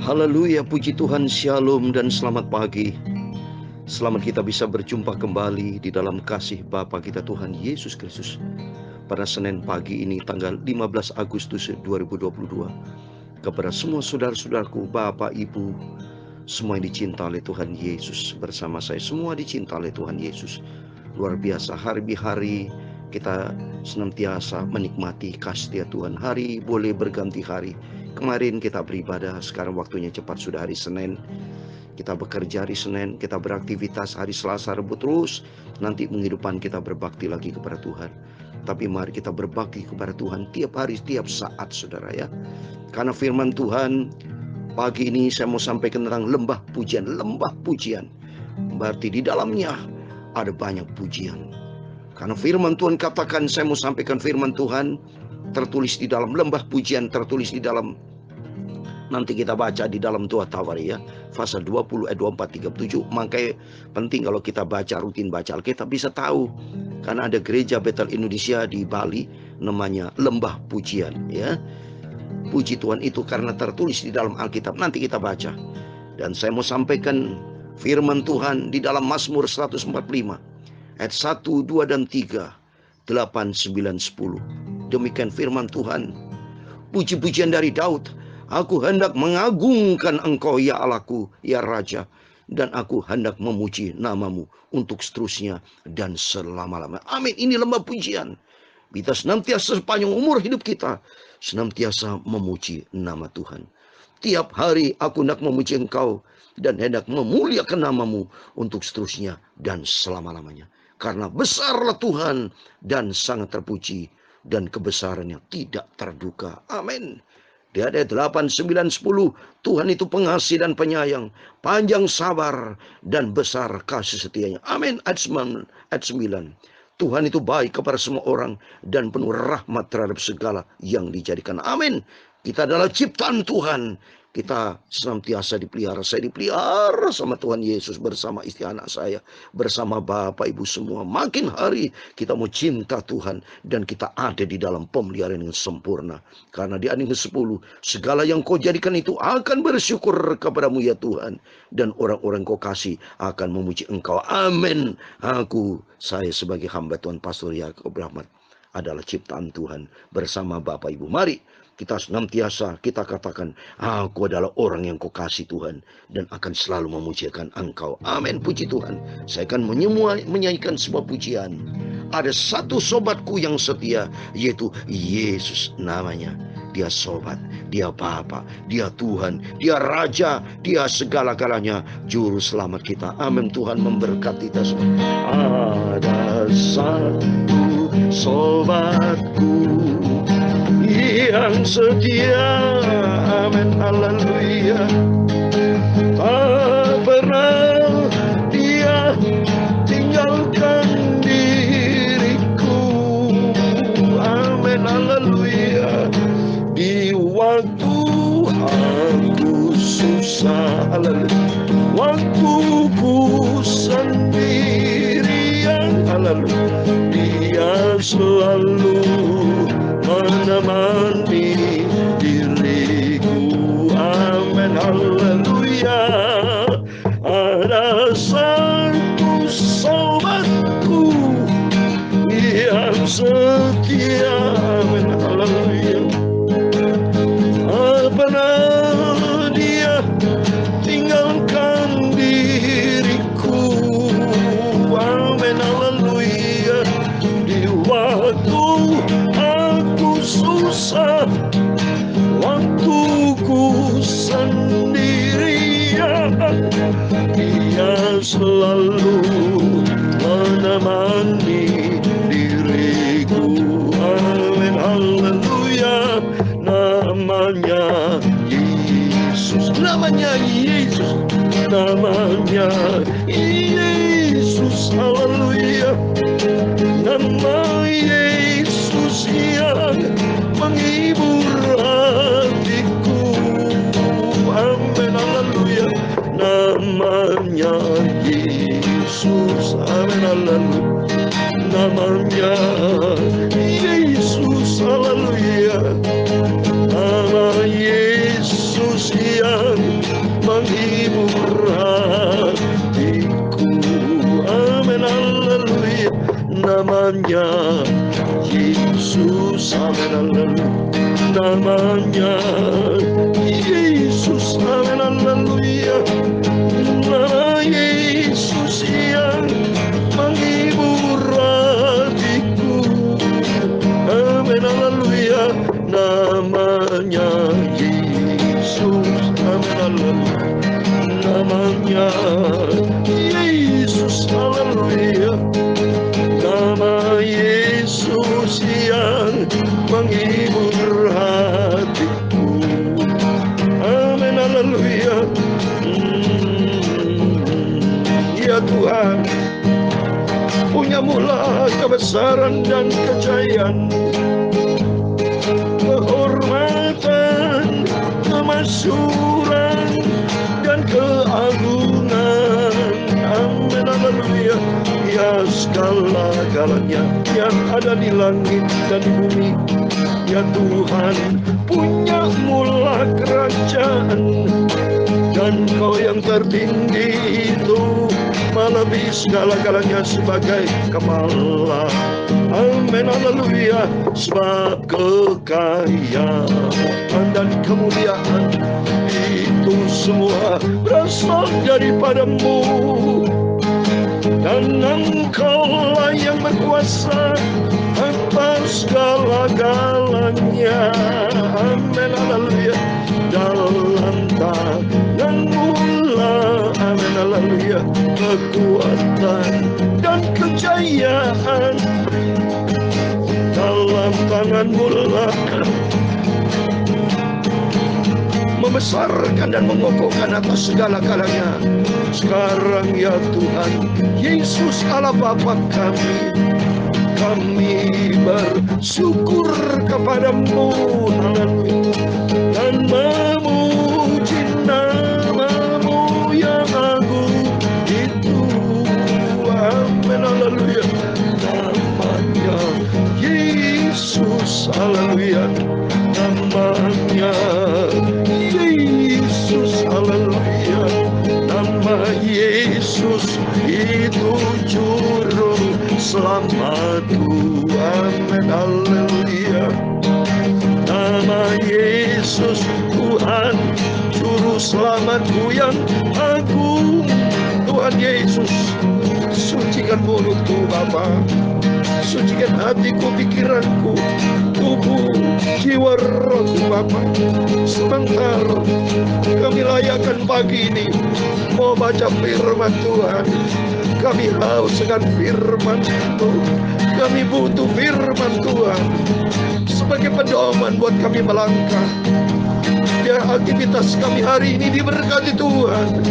Haleluya, puji Tuhan, shalom dan selamat pagi. Selamat kita bisa berjumpa kembali di dalam kasih Bapa kita Tuhan Yesus Kristus pada Senin pagi ini tanggal 15 Agustus 2022. Kepada semua saudara-saudaraku, Bapak, Ibu, semua yang dicinta oleh Tuhan Yesus, bersama saya semua dicinta oleh Tuhan Yesus. Luar biasa, hari-hari kita senantiasa menikmati kasih Tuhan. Hari boleh berganti hari. Kemarin kita beribadah, sekarang waktunya cepat sudah hari Senin. Kita bekerja hari Senin, kita beraktivitas hari Selasa, Rabu terus. Nanti minggu depan kita berbakti lagi kepada Tuhan. Tapi mari kita berbakti kepada Tuhan tiap hari, tiap saat, saudara ya. Karena firman Tuhan, pagi ini saya mau sampaikan tentang lembah pujian. Lembah pujian berarti di dalamnya ada banyak pujian. Karena firman Tuhan katakan, saya mau sampaikan firman Tuhan tertulis di dalam lembah pujian, tertulis di dalam, nanti kita baca di dalam Tua Tawari ya, pasal 20 ayat 24 37. Makanya penting kalau kita baca, rutin baca Alkitab, bisa tahu. Karena ada gereja Betel Indonesia di Bali namanya lembah pujian ya. Puji Tuhan itu karena tertulis di dalam Alkitab, nanti kita baca. Dan saya mau sampaikan firman Tuhan di dalam Mazmur 145 ayat 1, 2 dan 3, 8, 9, 10. Demikian firman Tuhan. Puji-pujian dari Daud. Aku hendak mengagungkan Engkau ya Allahku, ya Raja, dan aku hendak memuji namamu untuk seterusnya dan selama-lamanya. Amin. Ini lembah pujian. Kita senantiasa sepanjang umur hidup kita senantiasa memuji nama Tuhan. Tiap hari aku hendak memuji Engkau dan hendak memuliakan namamu untuk seterusnya dan selama-lamanya. Karena besarlah Tuhan dan sangat terpuji, dan kebesarannya tidak terduga. Amin. Di ayat 8, 9, 10, Tuhan itu pengasih dan penyayang, panjang sabar dan besar kasih setianya. Amin. Ayat 9. Tuhan itu baik kepada semua orang dan penuh rahmat terhadap segala yang dijadikan. Amin. Kita adalah ciptaan Tuhan. Kita senantiasa dipelihara. Saya dipelihara sama Tuhan Yesus, bersama istri anak saya, bersama Bapak Ibu semua. Makin hari kita mau cinta Tuhan dan kita ada di dalam pemeliharaan yang sempurna. Karena di ayat ke-10, segala yang kau jadikan itu akan bersyukur kepadamu ya Tuhan, dan orang-orang kau kasih akan memuji Engkau. Amin. Saya sebagai hamba Tuhan, Pastor Yakub Rahmat, adalah ciptaan Tuhan bersama Bapak Ibu. Mari kita senantiasa kita katakan, aku adalah orang yang kau kasih Tuhan, dan akan selalu memujikan Engkau. Amin. Puji Tuhan. Saya akan menyanyikan sebuah pujian. Ada satu sobatku yang setia, yaitu Yesus namanya. Dia sobat, dia Bapa, dia Tuhan, dia Raja, dia segala-galanya, juru selamat kita. Amin. Tuhan memberkati kita semua. Ada satu sobatku yang setia, amin, haleluya. Tak pernah dia tinggalkan diriku, amin, haleluya. Di waktu aku susah, haleluya, waktu ku sendirian, haleluya, dia selalu menemani diriku. Amin. Haleluya. Ada satu sobatku yang setia. Amin. Haleluya. Pernah dia tinggalkan diriku. Amin. Haleluya. Di waktu susah, waktu ku sendirian, dia selalu menemani diriku. Amin. Haleluya. Namanya Yesus, namanya Yesus, namanya Yesus. Haleluya. Nama Yesus yang menghibur hatiku. Amin. Haleluya. Namanya Yesus. Amin. Haleluya. Namanya Yesus. Haleluya. Nama Yesus yang Yesus, amin, haleluya. Namanya Yesus, amin, haleluya. Nama Yesus yang menghibur hatiku, amin, haleluya. Namanya Yesus, amin, haleluya. Namanya Yesus, haleluya. Nama Yesus yang menghibur hatiku, amin, haleluya. Ya Tuhan, punya mula kebesaran dan kejayaan, kehormatan, kemasyhuran, dan keagungan, amin, haleluya. Ya segala-galanya yang ada di langit dan di bumi, ya Tuhan, punya mula kerajaan, dan Kau yang tertinggi itu melebihi segala-galanya sebagai kepala, amin, haleluya. Sebab kekayaan dan kemuliaan itu semua berasal daripada-Mu, dan Engkau-lah yang berkuasa atas segala-galanya, amin, haleluya. Dalam tangan-Mu lah, amin, haleluya, kekuatan dan kejayaan. Dalam tangan-Mu lah membesarkan dan mengokohkan atas segala-galanya. Sekarang ya Tuhan Yesus Allah Bapa kami bersyukur kepadamu, haleluya, dan memuji nama-Mu yang agung itu, amin, haleluya. Namanya Yesus, haleluya. Namanya Yesus, haleluya. Nama Yesus itu juru selamatku, amin, haleluya. Nama Yesus Tuhan juru selamatku yang agung. Tuhan Yesus, sucikan mulutku Bapa, sucikan hatiku, pikiranku, tubuh, jiwa, rohku Bapa. Sebentar kami layakan pagi ini mau baca firman Tuhan. Kami haus dengan firman Tuhan. Kami butuh firman Tuhan sebagai pedoman buat kami melangkah. Biar aktivitas kami hari ini diberkati Tuhan.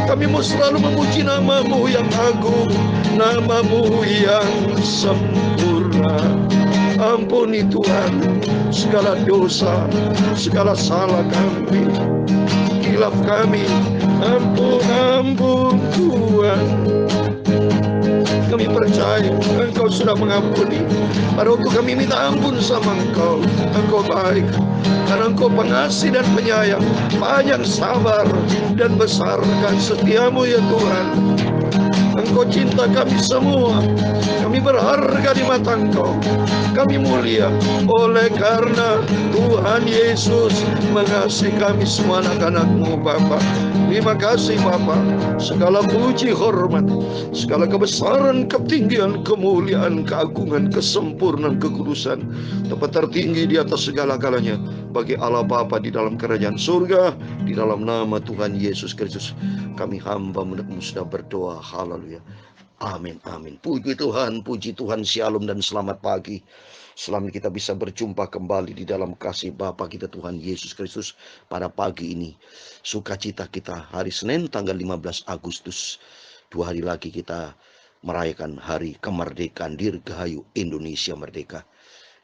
Kami mau selalu memuji nama-Mu yang agung, nama-Mu yang sempurna. Ampuni Tuhan segala dosa, segala salah kami, hilaf kami. Ampun Tuhan. Kami percaya Engkau sudah mengampuni. Pada waktu kami minta ampun sama Engkau, Engkau baik, karena Engkau pengasih dan penyayang, panjang sabar dan besarkan setiamu ya Tuhan. Engkau cinta kami semua. Kami berharga di mata Engkau. Kami mulia oleh karena Tuhan Yesus mengasihi kami semua anak-anak-Mu Bapa. Terima kasih Bapa. Segala puji, hormat, segala kebesaran, ketinggian, kemuliaan, keagungan, kesempurnaan, kekudusan, tempat tertinggi di atas segala-galanya bagi Allah Bapa di dalam kerajaan surga, di dalam nama Tuhan Yesus Kristus. Kami hamba menurut-Mu sudah berdoa. Haleluya. Amin, amin. Puji Tuhan, shalom dan selamat pagi. Selamat kita bisa berjumpa kembali di dalam kasih Bapa kita Tuhan Yesus Kristus pada pagi ini. Sukacita kita hari Senin tanggal 15 Agustus. 2 hari lagi kita merayakan hari kemerdekaan Dirgahayu Indonesia Merdeka.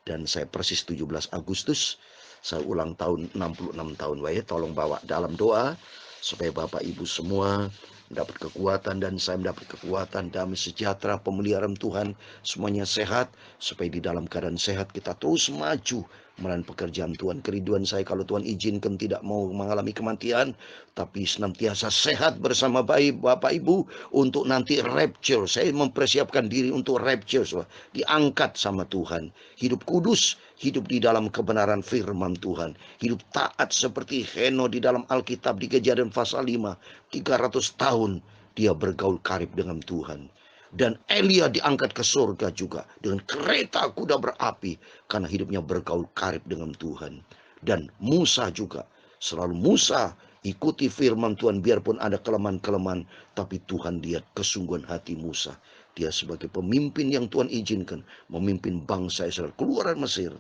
Dan saya persis 17 Agustus, saya ulang tahun 66 tahun. Tolong bawa dalam doa supaya Bapak Ibu semua mendapat kekuatan dan saya mendapat kekuatan, damai sejahtera, pemeliharaan Tuhan, semuanya sehat, supaya di dalam keadaan sehat kita terus maju melalui pekerjaan Tuhan. Kerinduan saya kalau Tuhan izinkan tidak mau mengalami kematian, tapi senantiasa sehat bersama baik Bapak Ibu untuk nanti rapture. Saya mempersiapkan diri untuk rapture, saudara. Diangkat sama Tuhan. Hidup kudus, hidup di dalam kebenaran firman Tuhan. Hidup taat seperti Heno di dalam Alkitab di Kejadian pasal 5. 300 tahun dia bergaul karib dengan Tuhan. Dan Elia diangkat ke surga juga dengan kereta kuda berapi karena hidupnya bergaul karib dengan Tuhan. Dan Musa juga, selalu Musa ikuti firman Tuhan biarpun ada kelemahan-kelemahan, tapi Tuhan lihat kesungguhan hati Musa. Dia sebagai pemimpin yang Tuhan izinkan memimpin bangsa Israel keluar dari Mesir.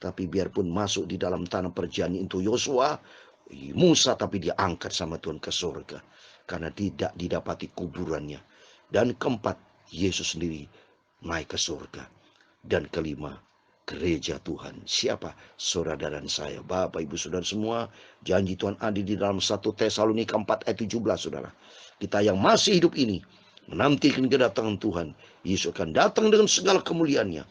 Tapi biarpun masuk di dalam tanah perjanjian itu Yosua, Musa, tapi dia angkat sama Tuhan ke surga karena tidak didapati kuburannya. Dan keempat, Yesus sendiri naik ke surga. Dan kelima, gereja Tuhan. Siapa? Saudara dan saya. Bapak, Ibu, Saudara semua, janji Tuhan ada di dalam 1 Tesalonika 4 ayat 17, saudara. Kita yang masih hidup ini menantikan kedatangan Tuhan. Yesus akan datang dengan segala kemuliaannya.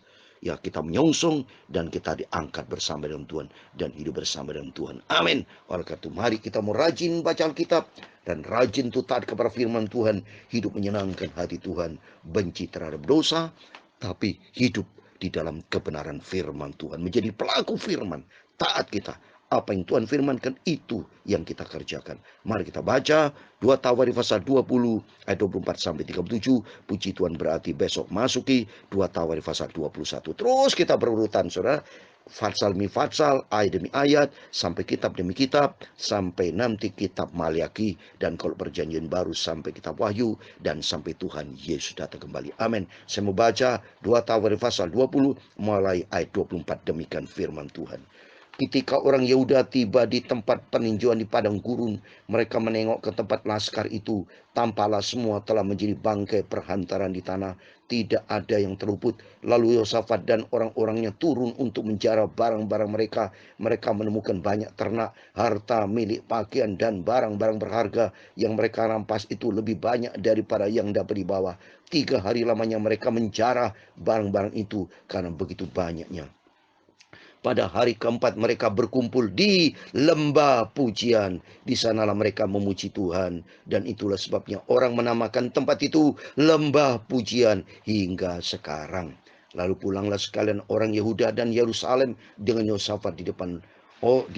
Ya, kita menyongsong dan kita diangkat bersama dengan Tuhan dan hidup bersama dengan Tuhan. Amin. Oleh karena itu, mari kita mau rajin baca Alkitab dan rajin taat kepada firman Tuhan. Hidup menyenangkan hati Tuhan, benci terhadap dosa, tapi hidup di dalam kebenaran firman Tuhan. Menjadi pelaku firman, taat kita. Apa yang Tuhan firmankan itu yang kita kerjakan. Mari kita baca 2 Tawarikh pasal 20 ayat 24 sampai 37. Puji Tuhan berarti besok masuki 2 Tawarikh pasal 21. Terus kita berurutan, saudara. Fatsal demi fatsal, ayat demi ayat, sampai kitab demi kitab, sampai nanti kitab Maliaki, dan kalau perjanjian baru sampai kitab Wahyu, dan sampai Tuhan Yesus datang kembali. Amin. Saya mau baca 2 Tawarikh pasal 20 mulai ayat 24. Demikian firman Tuhan. Ketika orang Yehuda tiba di tempat peninjauan di padang gurun, mereka menengok ke tempat laskar itu. Tampaklah semua telah menjadi bangkai perhantaran di tanah. Tidak ada yang terluput. Lalu Yosafat dan orang-orangnya turun untuk menjara barang-barang mereka. Mereka menemukan banyak ternak, harta, milik, pakaian, dan barang-barang berharga yang mereka rampas itu lebih banyak daripada yang dapat dibawa. 3 hari lamanya mereka menjara barang-barang itu karena begitu banyaknya. Pada hari keempat mereka berkumpul di lembah pujian. Di sanalah mereka memuji Tuhan. Dan itulah sebabnya orang menamakan tempat itu lembah pujian hingga sekarang. Lalu pulanglah sekalian orang Yehuda dan Yerusalem dengan Yosafat di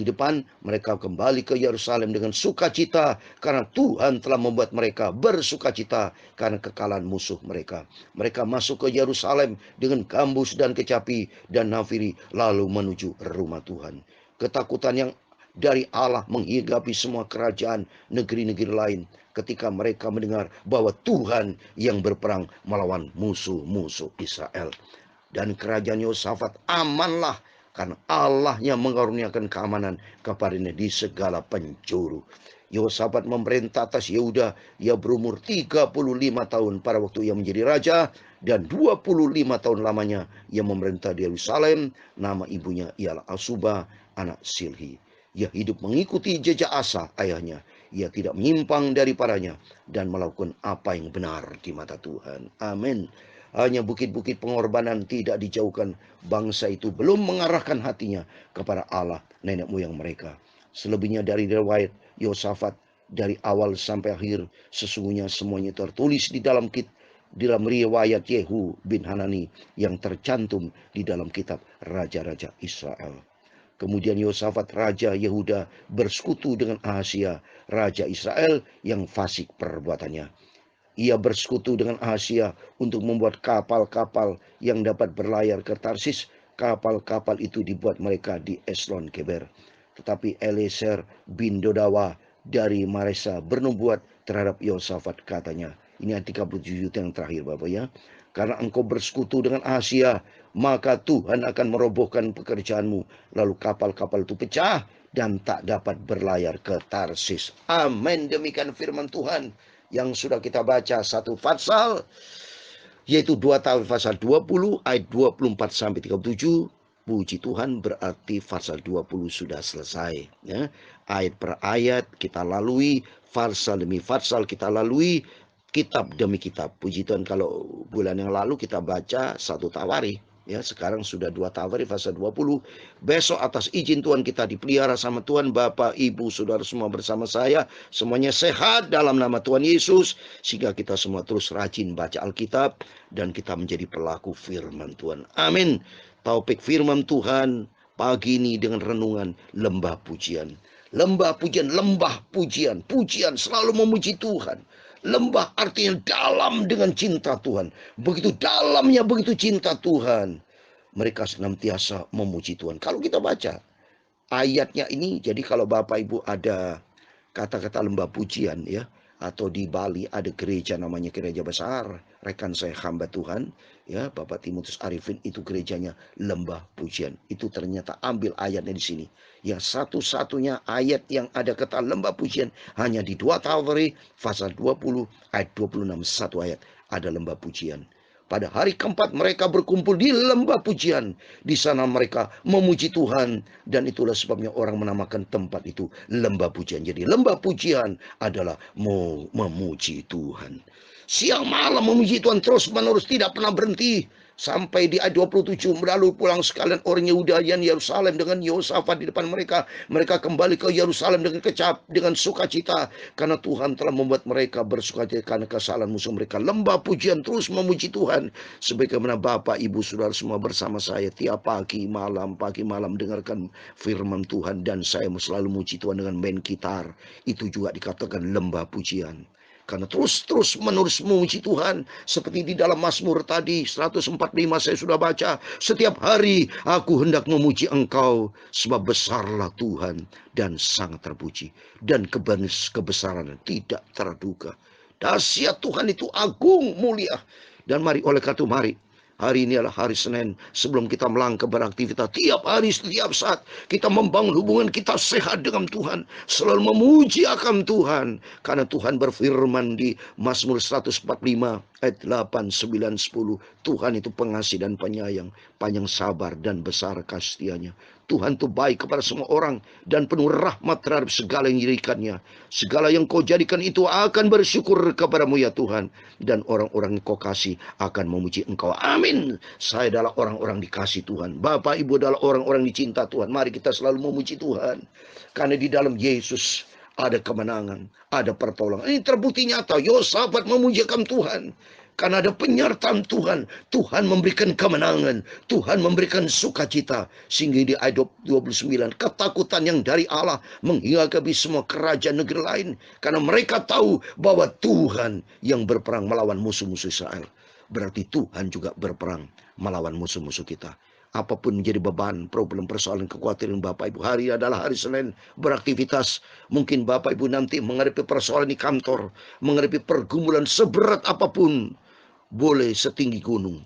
depan mereka kembali ke Yerusalem dengan sukacita karena Tuhan telah membuat mereka bersukacita karena kekalahan musuh mereka. Mereka masuk ke Yerusalem dengan gambus dan kecapi dan nafiri lalu menuju rumah Tuhan. Ketakutan yang dari Allah menghinggapi semua kerajaan negeri-negeri lain ketika mereka mendengar bahwa Tuhan yang berperang melawan musuh-musuh Israel. Dan kerajaan Yosafat amanlah karena Allahnya mengaruniakan keamanan kepadanya di segala penjuru. Yosafat memerintah atas Yehuda. Ia berumur 35 tahun pada waktu ia menjadi raja. Dan 25 tahun lamanya ia memerintah di Yerusalem. Nama ibunya ialah Asubah, anak Silhi. Ia hidup mengikuti jejak Asa ayahnya. Ia tidak menyimpang daripadanya dan melakukan apa yang benar di mata Tuhan. Amin. Hanya bukit-bukit pengorbanan tidak dijauhkan. Bangsa itu belum mengarahkan hatinya kepada Allah nenek moyang mereka. Selebihnya dari riwayat Yosafat dari awal sampai akhir, sesungguhnya semuanya tertulis di dalam riwayat Yehu bin Hanani yang tercantum di dalam kitab Raja-Raja Israel. Kemudian Yosafat Raja Yehuda bersekutu dengan Ahazia Raja Israel yang fasik perbuatannya. Ia bersekutu dengan Ahazia untuk membuat kapal-kapal yang dapat berlayar ke Tarsis. Kapal-kapal itu dibuat mereka di Eslon Geber. Tetapi Eliezer bin Dodawa dari Maresa bernubuat terhadap Yosafat, katanya. Ini ayat 37 yang terakhir, Bapak ya. Karena engkau bersekutu dengan Ahazia, maka Tuhan akan merobohkan pekerjaanmu. Lalu kapal-kapal itu pecah dan tak dapat berlayar ke Tarsis. Amin. Demikian firman Tuhan yang sudah kita baca satu Fatsal, yaitu 2 Tawarikh pasal 20 ayat 24 sampai 37. Puji Tuhan, berarti Fatsal 20 sudah selesai ya. Ayat per ayat kita lalui, Fatsal demi Fatsal kita lalui, kitab demi kitab. Puji Tuhan, kalau bulan yang lalu kita baca satu Tawarikh, Ya, sekarang sudah 2 Tawari fase 20. Besok atas izin Tuhan kita dipelihara sama Tuhan. Bapak, Ibu, Saudara semua bersama saya. Semuanya sehat dalam nama Tuhan Yesus. Sehingga kita semua terus rajin baca Alkitab. Dan kita menjadi pelaku firman Tuhan. Amin. Taufik firman Tuhan pagi ini dengan renungan lembah pujian. Lembah pujian, lembah pujian. Pujian selalu memuji Tuhan. Lembah artinya dalam dengan cinta Tuhan. Begitu dalamnya, begitu cinta Tuhan. Mereka senantiasa memuji Tuhan. Kalau kita baca ayatnya ini, jadi kalau Bapak Ibu ada kata-kata lembah pujian ya, atau di Bali ada gereja namanya gereja besar, rekan saya hamba Tuhan ya, Bapak Timotius Arifin, itu gerejanya lembah pujian. Itu ternyata ambil ayatnya di sini. Yang satu-satunya ayat yang ada kata lembah pujian hanya di 2 Tawari pasal 20 ayat 26, satu ayat ada lembah pujian. Pada hari keempat mereka berkumpul di lembah pujian. Di sana mereka memuji Tuhan. Dan itulah sebabnya orang menamakan tempat itu lembah pujian. Jadi lembah pujian adalah memuji Tuhan. Siang malam memuji Tuhan terus menerus, tidak pernah berhenti. Sampai di ayat 27, lalu pulang sekalian orang Yehuda yang Yerusalem dengan Yehosafat di depan mereka. Mereka kembali ke Yerusalem dengan sukacita, karena Tuhan telah membuat mereka bersukacita karena kesalahan musuh mereka. Lembah pujian terus memuji Tuhan. Sebagaimana Bapak, Ibu, Saudara semua bersama saya tiap pagi malam dengarkan firman Tuhan. Dan saya selalu memuji Tuhan dengan main gitar. Itu juga dikatakan lembah pujian. Karena terus menerus memuji Tuhan. Seperti di dalam Mazmur tadi 145 saya sudah baca. Setiap hari aku hendak memuji Engkau, sebab besarlah Tuhan dan sangat terpuji. Dan kebesaran tidak terduga. Dahsyat Tuhan itu agung, mulia. Dan mari oleh karena itu mari. Hari ini adalah hari Senin. Sebelum kita melangkah beraktivitas, tiap hari, setiap saat kita membangun hubungan kita sehat dengan Tuhan. Selalu memuji akan Tuhan. Karena Tuhan berfirman di Mazmur 145 ayat 8, 9, 10. Tuhan itu pengasih dan penyayang, panjang sabar dan besar kasih-Nya. Tuhan itu baik kepada semua orang dan penuh rahmat terhadap segala yang diberikannya. Segala yang kau jadikan itu akan bersyukur kepadamu ya Tuhan. Dan orang-orang yang kau kasih akan memuji Engkau. Amin. Saya adalah orang-orang dikasih Tuhan. Bapak, Ibu adalah orang-orang dicinta Tuhan. Mari kita selalu memuji Tuhan. Karena di dalam Yesus ada kemenangan, ada pertolongan. Ini terbukti nyata. Yehosafat memujikan Tuhan. Karena ada penyertaan Tuhan. Tuhan memberikan kemenangan. Tuhan memberikan sukacita. Sehingga di ayat 29. Ketakutan yang dari Allah menghinggapi semua kerajaan negeri lain. Karena mereka tahu bahwa Tuhan yang berperang melawan musuh-musuh Israel. Berarti Tuhan juga berperang melawan musuh-musuh kita. Apapun menjadi beban, problem, persoalan, kekhawatiran Bapak Ibu. Hari adalah hari Senin, beraktivitas. Mungkin Bapak Ibu nanti menghadapi persoalan di kantor, menghadapi pergumulan seberat apapun. Boleh setinggi gunung,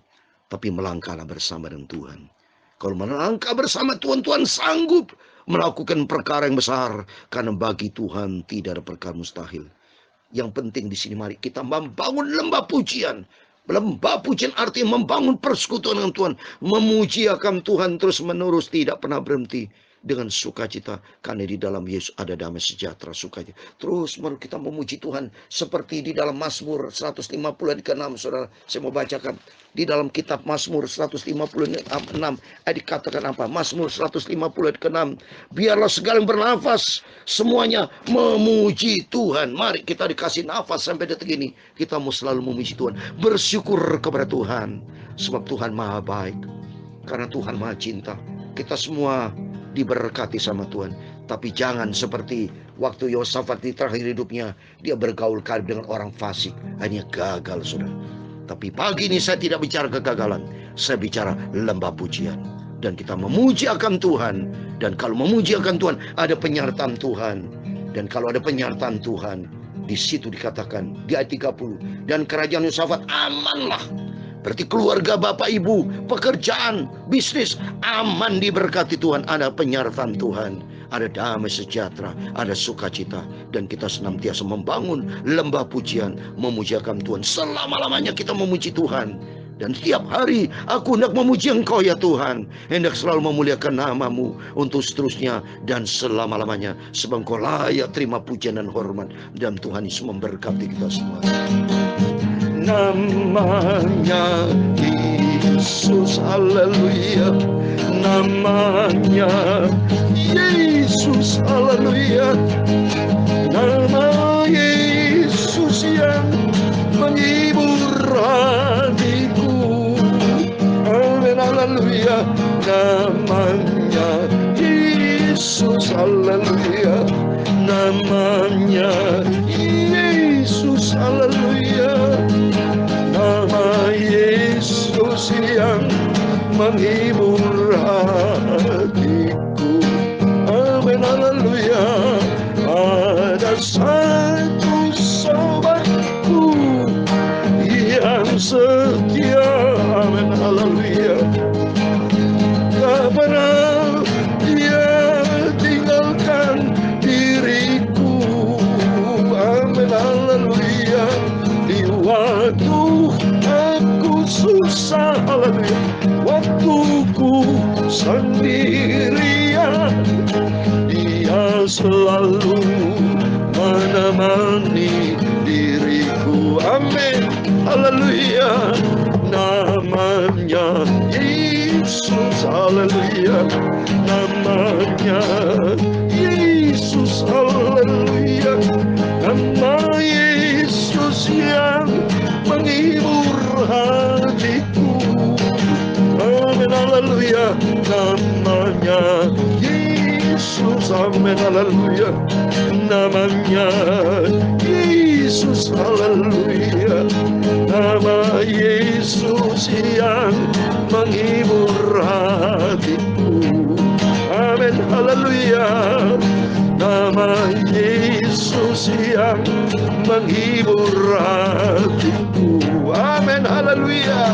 tapi melangkahlah bersama dengan Tuhan. Kalau melangkah bersama Tuhan, Tuhan sanggup melakukan perkara yang besar. Karena bagi Tuhan tidak ada perkara mustahil. Yang penting di sini mari kita membangun lembah pujian. Lembah pujian artinya membangun persekutuan dengan Tuhan. Memuji akan Tuhan terus menerus, tidak pernah berhenti. Dengan sukacita, karena di dalam Yesus ada damai sejahtera, sukacita. Terus kita memuji Tuhan. Seperti di dalam Mazmur 150 ayat ke-6, saudara. Saya mau bacakan. Di dalam kitab Mazmur 156 ayat dikatakan apa? Mazmur 150 ayat ke-6. Biarlah segala yang bernafas semuanya memuji Tuhan. Mari kita dikasih nafas sampai detik ini. Kita mau selalu memuji Tuhan. Bersyukur kepada Tuhan. Sebab Tuhan maha baik. Karena Tuhan maha cinta. Kita semua diberkati sama Tuhan. Tapi jangan seperti waktu Yehosafat di terakhir hidupnya, dia bergaul karib dengan orang fasik, hanya gagal, saudara. Tapi pagi ini saya tidak bicara kegagalan, saya bicara lembah pujian. Dan kita memuji akan Tuhan. Dan kalau memuji akan Tuhan, ada penyertaan Tuhan. Dan kalau ada penyertaan Tuhan, di situ dikatakan di ayat 30, dan kerajaan Yehosafat amanlah. Berarti keluarga Bapak Ibu, pekerjaan, bisnis, aman diberkati Tuhan. Ada penyertaan Tuhan, ada damai sejahtera, ada sukacita. Dan kita senantiasa membangun lembah pujian, memujiakan Tuhan. Selama-lamanya kita memuji Tuhan. Dan setiap hari aku hendak memuji Engkau ya Tuhan. Hendak selalu memuliakan nama-Mu untuk seterusnya dan selama-lamanya. Sebab Engkau layak terima pujian dan hormat. Dan Tuhan Yesus memberkati kita semua. Namanya Yesus, haleluya. Namanya Yesus, haleluya. Nama Yesus yang menghibur hatiku. Amin, haleluya. Namanya Yesus, haleluya. Namanya Yesus, haleluya. Nama Yesus yang menghibur hatiku. Amin, haleluya. Ada satu sobatku yang setia. Amin, haleluya. Tak pernah dia tinggalkan diriku. Amin, haleluya. Di waktu aku susah, haleluya, waktuku sendirian, Dia selalu menemani diriku. Amin, haleluya. Namanya Yesus, haleluya. Namanya Yesus, haleluya. Nama Yesus yang menghibur hatiku. Amin, haleluya. Namanya Yesus, amin, haleluya. Namanya Yesus, haleluya. Nama Yesus yang menghibur hatiku. Amin, haleluya. Nama Yesus yang menghibur hatiku. Amin, haleluya.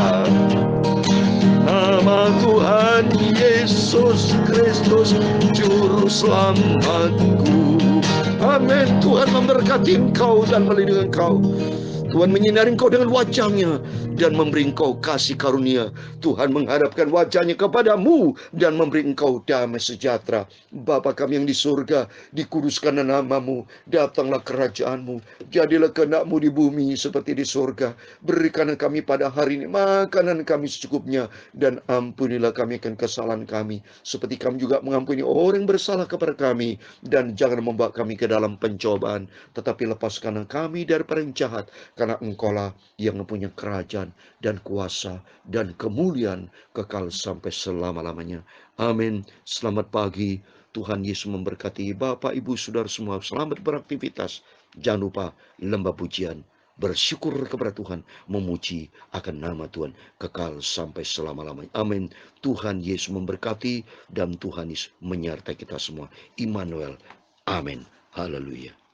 Nama Tuhan Yesus Kristus Juru Selamatku. Amin. Tuhan memberkati engkau dan melindungi engkau. Tuhan menyinari engkau dengan wajah-Nya dan memberi engkau kasih karunia. Tuhan menghadapkan wajah-Nya kepadamu dan memberi engkau damai sejahtera. Bapa kami yang di surga, dikuduskanlah nama-Mu, datanglah kerajaan-Mu, jadilah kehendak-Mu di bumi seperti di surga. Berikanlah kami pada hari ini makanan kami secukupnya, dan ampunilah kami akan kesalahan kami, seperti kami juga mengampuni orang yang bersalah kepada kami. Dan jangan membawa kami ke dalam pencobaan, tetapi lepaskanlah kami dari yang jahat, karena Engkaulah yang mempunyai kerajaan dan kuasa dan kemuliaan kekal sampai selama-lamanya. Amin. Selamat pagi. Tuhan Yesus memberkati Bapak, Ibu, Saudara semua. Selamat beraktivitas. Jangan lupa lembah pujian, bersyukur kepada Tuhan, memuji akan nama Tuhan kekal sampai selama-lamanya. Amin. Tuhan Yesus memberkati dan Tuhan Yesus menyertai kita semua. Immanuel. Amin. Haleluya.